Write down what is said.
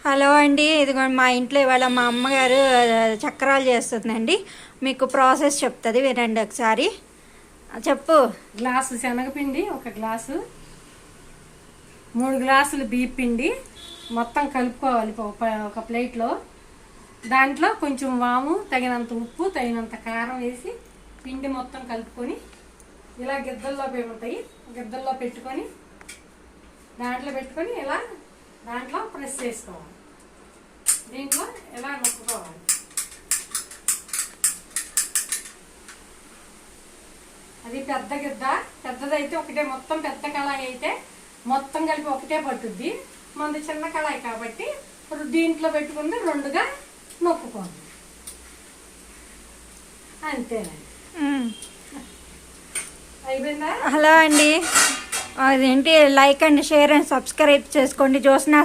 Hello అండి, ఇదిగో మా ఇంట్లో ఇవాళ మా అమ్మగారు చక్రాలు చేస్తుందండి. మీకు ప్రాసెస్ చెప్తుంది, వినండి ఒకసారి. చెప్పు. గ్లాసు శనగపిండి, ఒక గ్లాసు, 3 గ్లాసులు బియ్యం పిండి మొత్తం కలుపుకోవాలి ఒక ప్లేట్లో. దాంట్లో కొంచెం వాము, తగినంత ఉప్పు, తగినంత కారం వేసి పిండి మొత్తం కలుపుకొని ఇలా గిద్దల్లో ఉంటాయి, గిద్దల్లో పెట్టుకొని ఇలా దాంట్లో ప్రెస్ చేసుకోవాలి. దీంట్లో ఎలా నొక్కుకోవాలి. అది పెద్ద గిద్ద, పెద్దదైతే ఒకటే, మొత్తం పెద్ద కళాయి అయితే మొత్తం కలిపి ఒకటే పట్టుద్ది. మనది చిన్న కళాయి కాబట్టి ఇప్పుడు దీంట్లో పెట్టుకుంది 2గా నొక్కుకోండి, అంతేనండి. అయిపోయిందా? హలో అండి, అదేంటి, like and share and subscribe చేసుకోండి. జ్యోత్స్నా